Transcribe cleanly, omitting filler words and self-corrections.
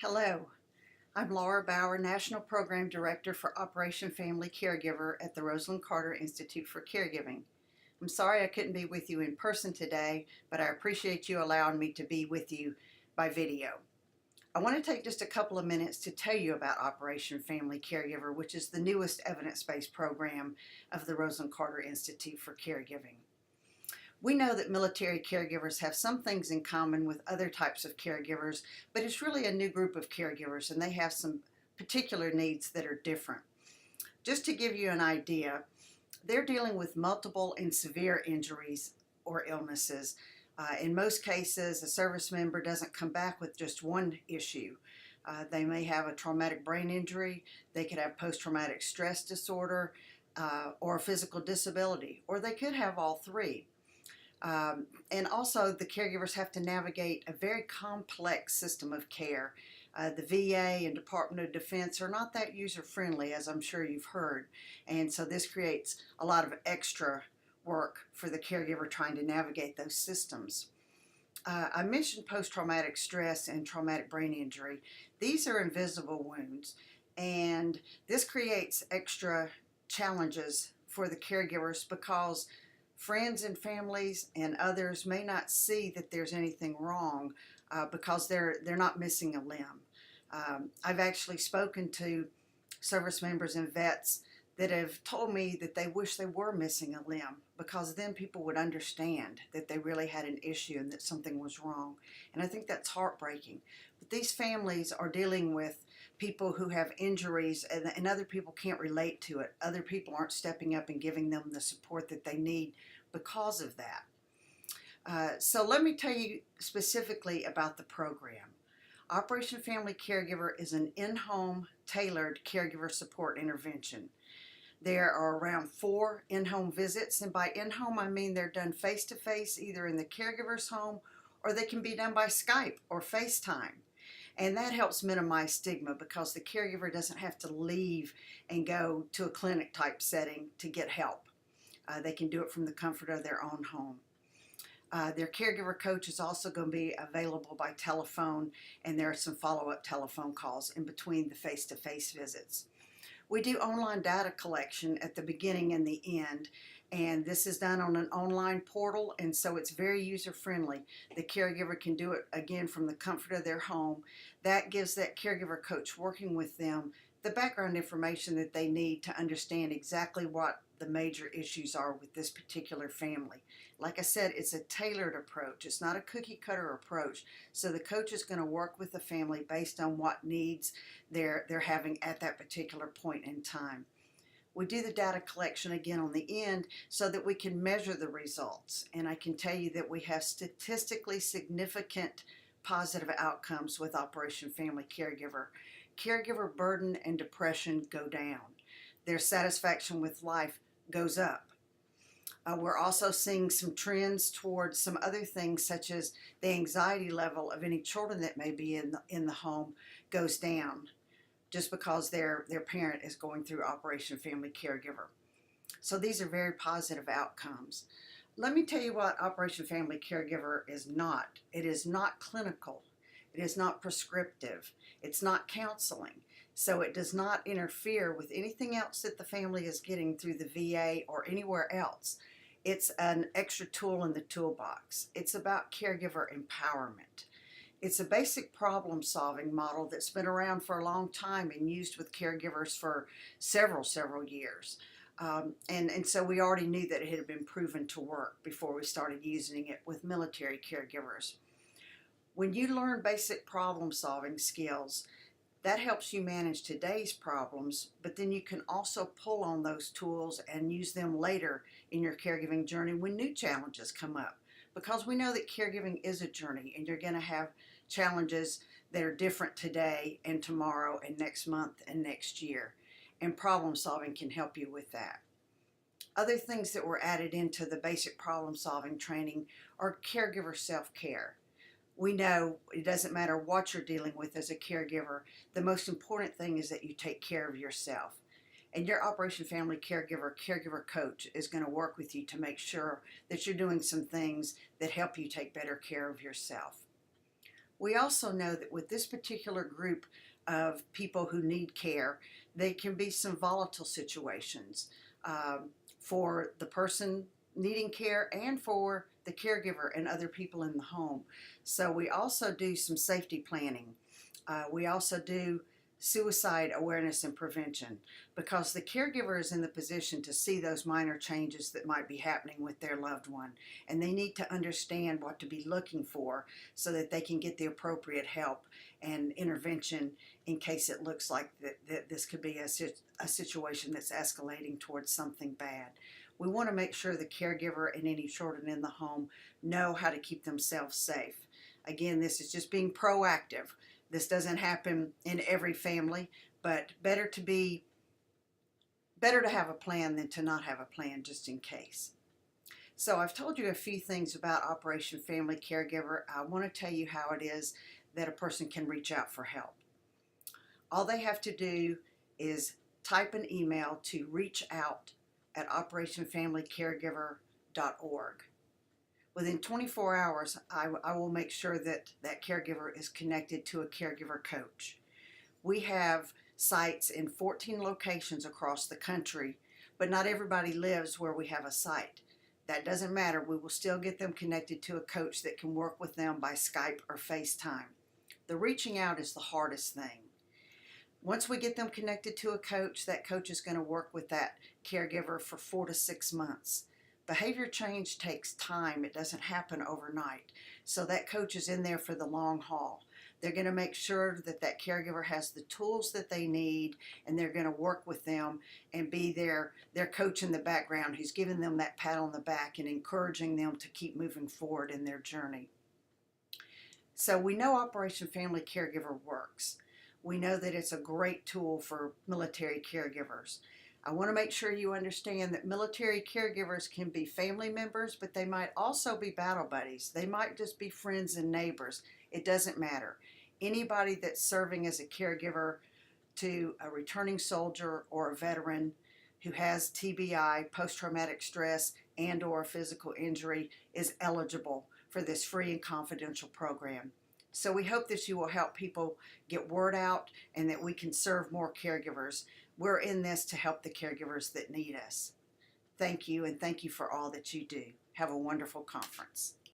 Hello, I'm Laura Bauer, National Program Director for Operation Family Caregiver at the Rosalind Carter Institute for Caregiving. I'm sorry I couldn't be with you in person today, but I appreciate you allowing me to be with you by video. I want to take just a couple of minutes to tell you about Operation Family Caregiver, which is the newest evidence-based program of the Rosalind Carter Institute for Caregiving. We know that military caregivers have some things in common with other types of caregivers, but it's really a new group of caregivers and they have some particular needs that are different. Just to give you an idea, they're dealing with multiple and severe injuries or illnesses. In most cases, a service member doesn't come back with just one issue. They may have a traumatic brain injury, they could have post-traumatic stress disorder, or a physical disability, or they could have all three. And also the caregivers have to navigate a very complex system of care. The VA and Department of Defense are not that user-friendly, as I'm sure you've heard, and so this creates a lot of extra work for the caregiver trying to navigate those systems. I mentioned post-traumatic stress and traumatic brain injury. These are invisible wounds, and this creates extra challenges for the caregivers because friends and families and others may not see that there's anything wrong because they're not missing a limb. I've actually spoken to service members and vets that have told me that they wish they were missing a limb because then people would understand that they really had an issue and that something was wrong. And I think that's heartbreaking. But these families are dealing with people who have injuries and other people can't relate to it. Other people aren't stepping up and giving them the support that they need because of that. So let me tell you specifically about the program. Operation Family Caregiver is an in-home tailored caregiver support intervention. There are around 4 in-home visits, and by in-home I mean they're done face-to-face either in the caregiver's home or they can be done by Skype or FaceTime. And that helps minimize stigma because the caregiver doesn't have to leave and go to a clinic type setting to get help. They can do it from the comfort of their own home. Their caregiver coach is also going to be available by telephone, and there are some follow-up telephone calls in between the face-to-face visits. We do online data collection at the beginning and the end, and this is done on an online portal, and so it's very user-friendly. The caregiver can do it, again, from the comfort of their home. That gives that caregiver coach working with them the background information that they need to understand exactly what the major issues are with this particular family. Like I said, it's a tailored approach. It's not a cookie cutter approach. So the coach is going to work with the family based on what needs they're having at that particular point in time. We do the data collection again on the end so that we can measure the results. And I can tell you that we have statistically significant positive outcomes with Operation Family Caregiver. Caregiver burden and depression go down. Their satisfaction with life goes up. We're also seeing some trends towards some other things, such as the anxiety level of any children that may be in the home goes down just because their parent is going through Operation Family Caregiver. So these are very positive outcomes. Let me tell you what Operation Family Caregiver is not. It is not clinical. It is not prescriptive. It's not counseling. So it does not interfere with anything else that the family is getting through the VA or anywhere else. It's an extra tool in the toolbox. It's about caregiver empowerment. It's a basic problem-solving model that's been around for a long time and used with caregivers for several years. And so we already knew that it had been proven to work before we started using it with military caregivers. When you learn basic problem-solving skills, that helps you manage today's problems, but then you can also pull on those tools and use them later in your caregiving journey when new challenges come up. Because we know that caregiving is a journey and you're going to have challenges that are different today and tomorrow and next month and next year. And problem solving can help you with that. Other things that were added into the basic problem solving training are caregiver self-care. We know it doesn't matter what you're dealing with as a caregiver. The most important thing is that you take care of yourself. And your Operation Family caregiver coach is going to work with you to make sure that you're doing some things that help you take better care of yourself. We also know that with this particular group of people who need care, they can be some volatile situations for the person needing care and for the caregiver and other people in the home. So we also do some safety planning. We also do suicide awareness and prevention, because the caregiver is in the position to see those minor changes that might be happening with their loved one, and they need to understand what to be looking for so that they can get the appropriate help and intervention in case it looks like that this could be a situation that's escalating towards something bad. We want to make sure the caregiver and any children in the home know how to keep themselves safe. Again, this is just being proactive. This doesn't happen in every family, but better to have a plan than to not have a plan, just in case. So I've told you a few things about Operation Family Caregiver. I want to tell you how it is that a person can reach out for help. All they have to do is type an email to reachout@operationfamilycaregiver.org. Within 24 hours, I will make sure that that caregiver is connected to a caregiver coach. We have sites in 14 locations across the country, but not everybody lives where we have a site. That doesn't matter. We will still get them connected to a coach that can work with them by Skype or FaceTime. The reaching out is the hardest thing. Once we get them connected to a coach, that coach is going to work with that caregiver for 4 to 6 months. Behavior change takes time. It doesn't happen overnight. So that coach is in there for the long haul. They're going to make sure that that caregiver has the tools that they need, and they're going to work with them and be their coach in the background who's giving them that pat on the back and encouraging them to keep moving forward in their journey. So we know Operation Family Caregiver works. We know that it's a great tool for military caregivers. I want to make sure you understand that military caregivers can be family members, but they might also be battle buddies. They might just be friends and neighbors. It doesn't matter. Anybody that's serving as a caregiver to a returning soldier or a veteran who has TBI, post-traumatic stress, and or physical injury is eligible for this free and confidential program. So we hope that you will help people get word out and that we can serve more caregivers. We're in this to help the caregivers that need us. Thank you, and thank you for all that you do. Have a wonderful conference.